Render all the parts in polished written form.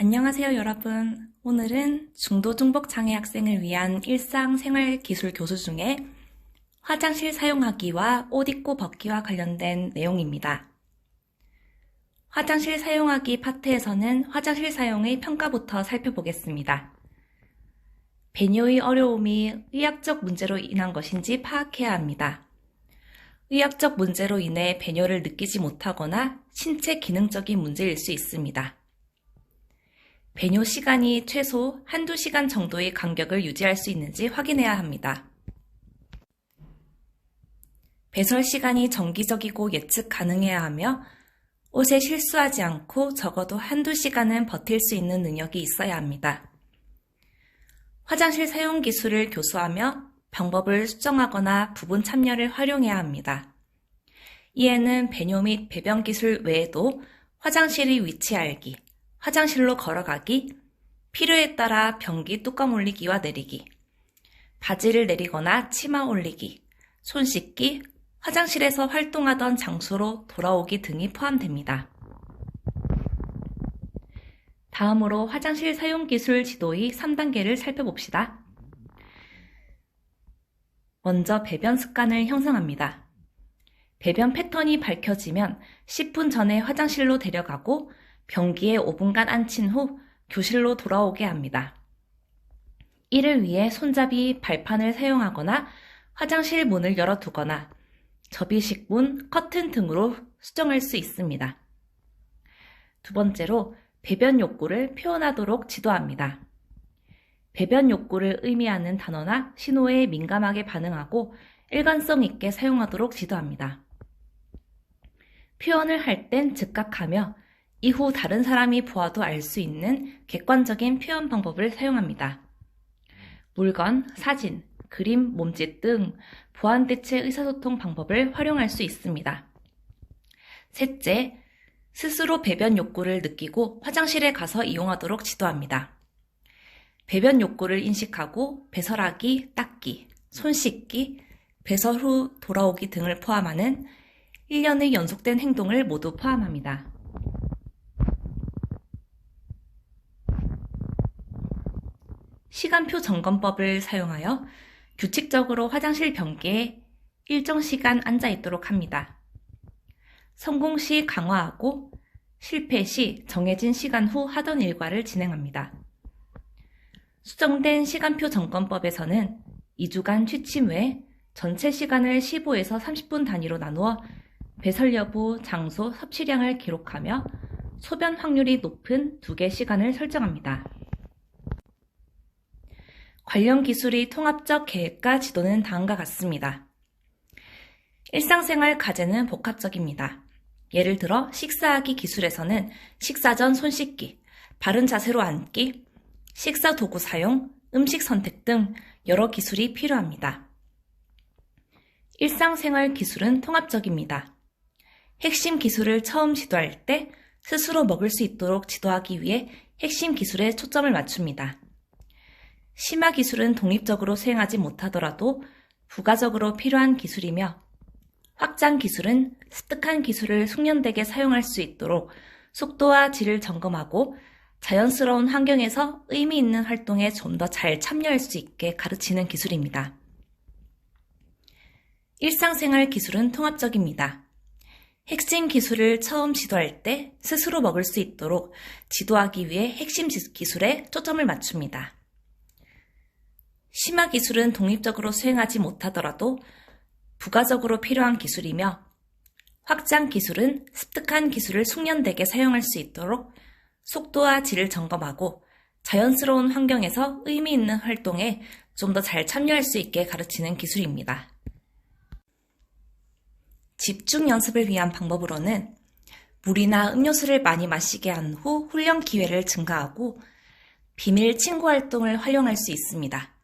안녕하세요, 여러분. 오늘은 중도중복 장애 학생을 위한 일상생활기술 교수 중에 화장실 사용하기와 옷 입고 벗기와 관련된 내용입니다. 화장실 사용하기 파트에서는 화장실 사용의 평가부터 살펴보겠습니다. 배뇨의 어려움이 의학적 문제로 인한 것인지 파악해야 합니다. 의학적 문제로 인해 배뇨를 느끼지 못하거나 신체 기능적인 문제일 수 있습니다. 배뇨 시간이 최소 한두 시간 정도의 간격을 유지할 수 있는지 확인해야 합니다. 배설 시간이 정기적이고 예측 가능해야 하며 옷에 실수하지 않고 적어도 한두 시간은 버틸 수 있는 능력이 있어야 합니다. 화장실 사용 기술을 교수하며 방법을 수정하거나 부분 참여를 활용해야 합니다. 이에는 배뇨 및 배변 기술 외에도 화장실의 위치 알기, 화장실로 걸어가기, 필요에 따라 변기 뚜껑 올리기와 내리기, 바지를 내리거나 치마 올리기, 손 씻기, 화장실에서 활동하던 장소로 돌아오기 등이 포함됩니다. 다음으로 화장실 사용 기술 지도의 3단계를 살펴봅시다. 먼저 배변 습관을 형성합니다. 배변 패턴이 밝혀지면 10분 전에 화장실로 데려가고 변기에 5분간 앉힌 후 교실로 돌아오게 합니다. 이를 위해 손잡이 발판을 사용하거나 화장실 문을 열어두거나 접이식 문, 커튼 등으로 수정할 수 있습니다. 두 번째로 배변 욕구를 표현하도록 지도합니다. 배변 욕구를 의미하는 단어나 신호에 민감하게 반응하고 일관성 있게 사용하도록 지도합니다. 표현을 할 땐 즉각하며 이후 다른 사람이 보아도 알 수 있는 객관적인 표현 방법을 사용합니다. 물건, 사진, 그림, 몸짓 등 보완대체 의사소통 방법을 활용할 수 있습니다. 셋째, 스스로 배변 욕구를 느끼고 화장실에 가서 이용하도록 지도합니다. 배변 욕구를 인식하고 배설하기, 닦기, 손 씻기, 배설 후 돌아오기 등을 포함하는 1년의 연속된 행동을 모두 포함합니다. 시간표 점검법을 사용하여 규칙적으로 화장실 변기에 일정 시간 앉아 있도록 합니다. 성공 시 강화하고 실패 시 정해진 시간 후 하던 일과를 진행합니다. 수정된 시간표 점검법에서는 2주간 취침 후에 전체 시간을 15에서 30분 단위로 나누어 배설 여부, 장소, 섭취량을 기록하며 소변 확률이 높은 2개 시간을 설정합니다. 관련 기술의 통합적 계획과 지도는 다음과 같습니다. 일상생활 과제는 복합적입니다. 예를 들어 식사하기 기술에서는 식사 전 손 씻기, 바른 자세로 앉기, 식사 도구 사용, 음식 선택 등 여러 기술이 필요합니다. 일상생활 기술은 통합적입니다. 핵심 기술을 처음 지도할 때 스스로 먹을 수 있도록 지도하기 위해 핵심 기술에 초점을 맞춥니다. 심화 기술은 독립적으로 수행하지 못하더라도 부가적으로 필요한 기술이며 확장 기술은 습득한 기술을 숙련되게 사용할 수 있도록 속도와 질을 점검하고 자연스러운 환경에서 의미 있는 활동에 좀 더 잘 참여할 수 있게 가르치는 기술입니다. 일상생활 기술은 통합적입니다. 핵심 기술을 처음 지도할 때 스스로 먹을 수 있도록 지도하기 위해 핵심 기술에 초점을 맞춥니다. 심화 기술은 독립적으로 수행하지 못하더라도 부가적으로 필요한 기술이며 확장 기술은 습득한 기술을 숙련되게 사용할 수 있도록 속도와 질을 점검하고 자연스러운 환경에서 의미 있는 활동에 좀 더 잘 참여할 수 있게 가르치는 기술입니다. 집중 연습을 위한 방법으로는 물이나 음료수를 많이 마시게 한 후 훈련 기회를 증가하고 비밀 친구 활동을 활용할 수 있습니다.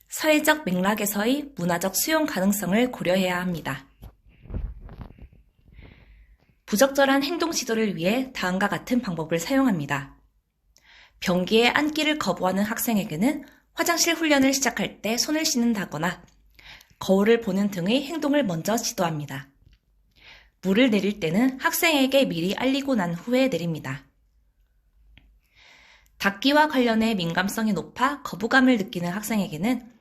사회적 맥락에서의 문화적 수용 가능성을 고려해야 합니다. 부적절한 행동 지도를 위해 다음과 같은 방법을 사용합니다. 변기에 앉기를 거부하는 학생에게는 화장실 훈련을 시작할 때 손을 씻는다거나 거울을 보는 등의 행동을 먼저 지도합니다. 물을 내릴 때는 학생에게 미리 알리고 난 후에 내립니다. 닫기와 관련해 민감성이 높아 거부감을 느끼는 학생에게는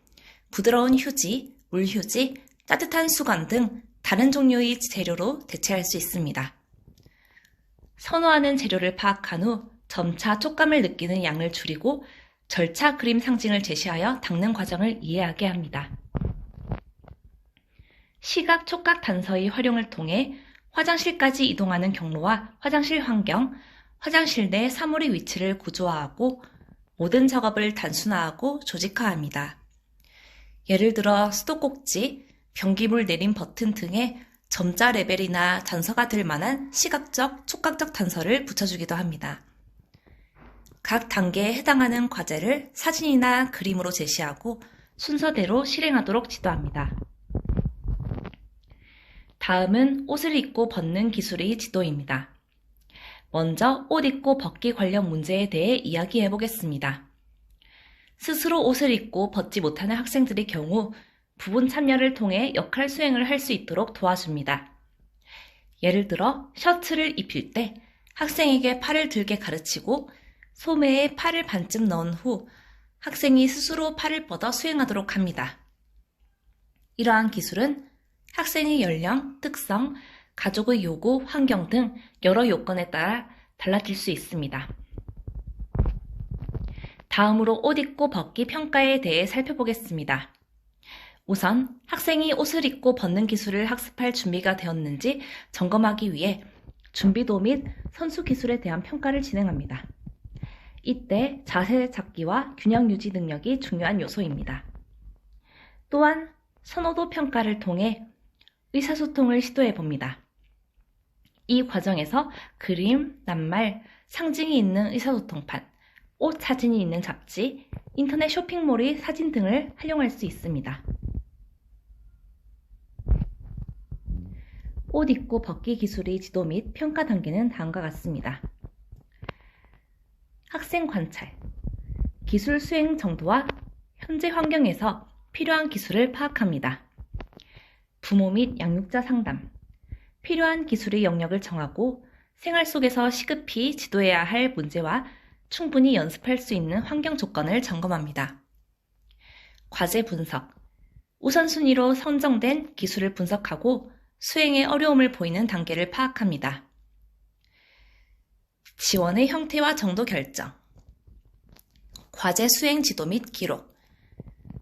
부드러운 휴지, 물휴지, 따뜻한 수건 등 다른 종류의 재료로 대체할 수 있습니다. 선호하는 재료를 파악한 후 점차 촉감을 느끼는 양을 줄이고 절차 그림 상징을 제시하여 닦는 과정을 이해하게 합니다. 시각, 촉각 단서의 활용을 통해 화장실까지 이동하는 경로와 화장실 환경, 화장실 내 사물의 위치를 구조화하고 모든 작업을 단순화하고 조직화합니다. 예를 들어 수도꼭지, 변기물 내림 버튼 등의 점자 레벨이나 단서가 될 만한 시각적, 촉각적 단서를 붙여주기도 합니다. 각 단계에 해당하는 과제를 사진이나 그림으로 제시하고 순서대로 실행하도록 지도합니다. 다음은 옷을 입고 벗는 기술의 지도입니다. 먼저 옷 입고 벗기 관련 문제에 대해 이야기해 보겠습니다. 스스로 옷을 입고 벗지 못하는 학생들의 경우 부분 참여를 통해 역할 수행을 할 수 있도록 도와줍니다. 예를 들어 셔츠를 입힐 때 학생에게 팔을 들게 가르치고 소매에 팔을 반쯤 넣은 후 학생이 스스로 팔을 뻗어 수행하도록 합니다. 이러한 기술은 학생의 연령, 특성, 가족의 요구, 환경 등 여러 요건에 따라 달라질 수 있습니다. 다음으로 옷 입고 벗기 평가에 대해 살펴보겠습니다. 우선 학생이 옷을 입고 벗는 기술을 학습할 준비가 되었는지 점검하기 위해 준비도 및 선수 기술에 대한 평가를 진행합니다. 이때 자세 잡기와 균형 유지 능력이 중요한 요소입니다. 또한 선호도 평가를 통해 의사소통을 시도해 봅니다. 이 과정에서 그림, 낱말, 상징이 있는 의사소통판, 옷 사진이 있는 잡지, 인터넷 쇼핑몰의 사진 등을 활용할 수 있습니다. 옷 입고 벗기 기술의 지도 및 평가 단계는 다음과 같습니다. 학생 관찰, 기술 수행 정도와 현재 환경에서 필요한 기술을 파악합니다. 부모 및 양육자 상담, 필요한 기술의 영역을 정하고 생활 속에서 시급히 지도해야 할 문제와 충분히 연습할 수 있는 환경 조건을 점검합니다. 과제 분석, 우선순위로 선정된 기술을 분석하고 수행에 어려움을 보이는 단계를 파악합니다. 지원의 형태와 정도 결정, 과제 수행 지도 및 기록,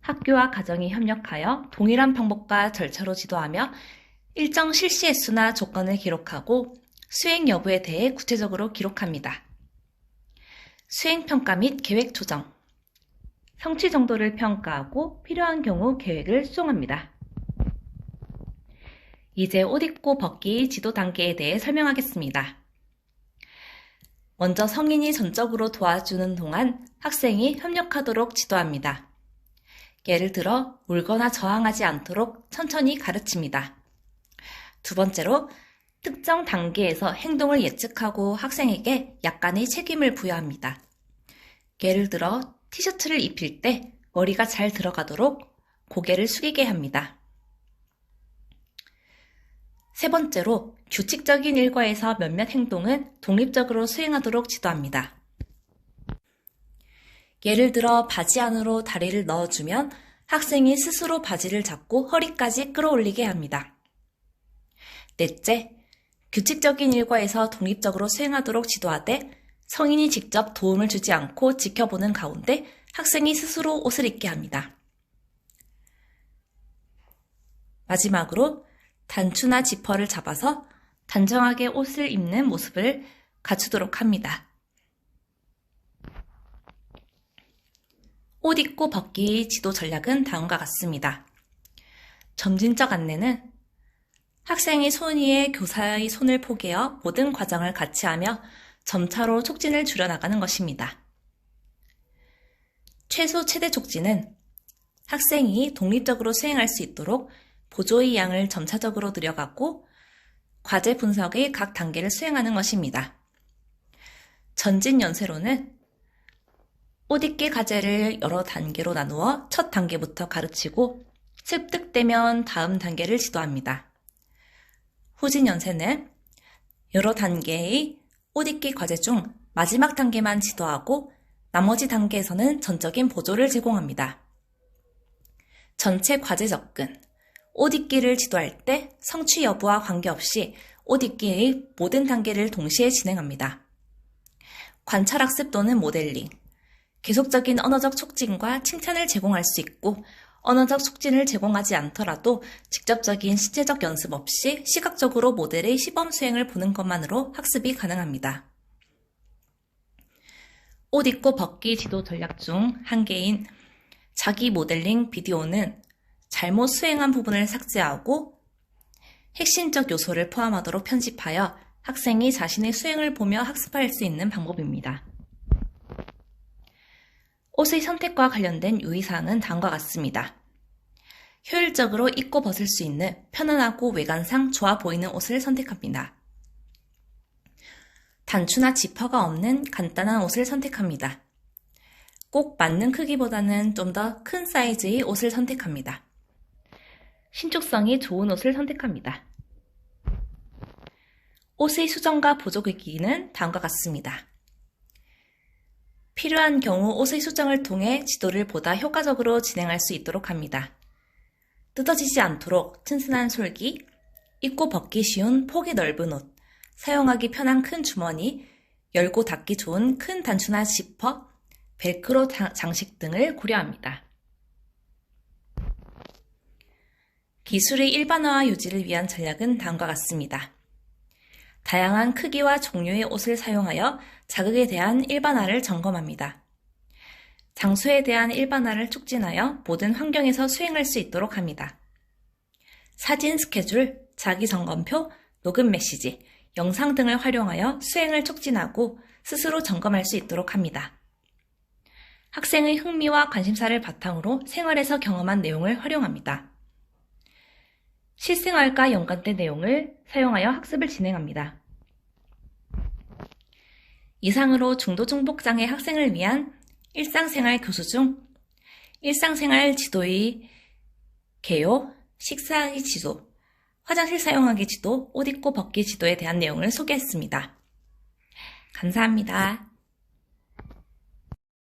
학교와 가정이 협력하여 동일한 방법과 절차로 지도하며 일정 실시 횟수나 조건을 기록하고 수행 여부에 대해 구체적으로 기록합니다. 수행평가 및 계획 조정, 성취 정도를 평가하고 필요한 경우 계획을 수정합니다. 이제 옷 입고 벗기 지도 단계에 대해 설명하겠습니다. 먼저 성인이 전적으로 도와주는 동안 학생이 협력하도록 지도합니다. 예를 들어 울거나 저항하지 않도록 천천히 가르칩니다. 두 번째로 특정 단계에서 행동을 예측하고 학생에게 약간의 책임을 부여합니다. 예를 들어 티셔츠를 입힐 때 머리가 잘 들어가도록 고개를 숙이게 합니다. 세 번째로 규칙적인 일과에서 몇몇 행동은 독립적으로 수행하도록 지도합니다. 예를 들어 바지 안으로 다리를 넣어주면 학생이 스스로 바지를 잡고 허리까지 끌어올리게 합니다. 넷째, 규칙적인 일과에서 독립적으로 수행하도록 지도하되 성인이 직접 도움을 주지 않고 지켜보는 가운데 학생이 스스로 옷을 입게 합니다. 마지막으로 단추나 지퍼를 잡아서 단정하게 옷을 입는 모습을 갖추도록 합니다. 옷 입고 벗기 지도 전략은 다음과 같습니다. 점진적 안내는 학생이 손 위에 교사의 손을 포개어 모든 과정을 같이 하며 점차로 촉진을 줄여나가는 것입니다. 최소 최대 촉진은 학생이 독립적으로 수행할 수 있도록 보조의 양을 점차적으로 늘려가고 과제 분석의 각 단계를 수행하는 것입니다. 전진 연쇄로는 옷 입기 과제를 여러 단계로 나누어 첫 단계부터 가르치고 습득되면 다음 단계를 지도합니다. 후진 연쇄는 여러 단계의 옷 입기 과제 중 마지막 단계만 지도하고 나머지 단계에서는 전적인 보조를 제공합니다. 전체 과제 접근, 옷 입기를 지도할 때 성취 여부와 관계없이 옷 입기의 모든 단계를 동시에 진행합니다. 관찰학습 또는 모델링, 계속적인 언어적 촉진과 칭찬을 제공할 수 있고 언어적 촉진을 제공하지 않더라도 직접적인 신체적 연습 없이 시각적으로 모델의 시범 수행을 보는 것만으로 학습이 가능합니다. 옷 입고 벗기 지도 전략 중 한 개인 자기 모델링 비디오는 잘못 수행한 부분을 삭제하고 핵심적 요소를 포함하도록 편집하여 학생이 자신의 수행을 보며 학습할 수 있는 방법입니다. 옷의 선택과 관련된 유의사항은 다음과 같습니다. 효율적으로 입고 벗을 수 있는 편안하고 외관상 좋아 보이는 옷을 선택합니다. 단추나 지퍼가 없는 간단한 옷을 선택합니다. 꼭 맞는 크기보다는 좀 더 큰 사이즈의 옷을 선택합니다. 신축성이 좋은 옷을 선택합니다. 옷의 수정과 보조 기기는 다음과 같습니다. 필요한 경우 옷의 수정을 통해 지도를 보다 효과적으로 진행할 수 있도록 합니다. 뜯어지지 않도록 튼튼한 솔기, 입고 벗기 쉬운 폭이 넓은 옷, 사용하기 편한 큰 주머니, 열고 닫기 좋은 큰 단추나 지퍼, 벨크로 장식 등을 고려합니다. 기술의 일반화와 유지를 위한 전략은 다음과 같습니다. 다양한 크기와 종류의 옷을 사용하여 자극에 대한 일반화를 점검합니다. 장소에 대한 일반화를 촉진하여 모든 환경에서 수행할 수 있도록 합니다. 사진 스케줄, 자기 점검표, 녹음 메시지, 영상 등을 활용하여 수행을 촉진하고 스스로 점검할 수 있도록 합니다. 학생의 흥미와 관심사를 바탕으로 생활에서 경험한 내용을 활용합니다. 실생활과 연관된 내용을 사용하여 학습을 진행합니다. 이상으로 중도중복장애 학생을 위한 일상생활 교수 중 일상생활 지도의 개요, 식사하기 지도, 화장실 사용하기 지도, 옷 입고 벗기 지도에 대한 내용을 소개했습니다. 감사합니다.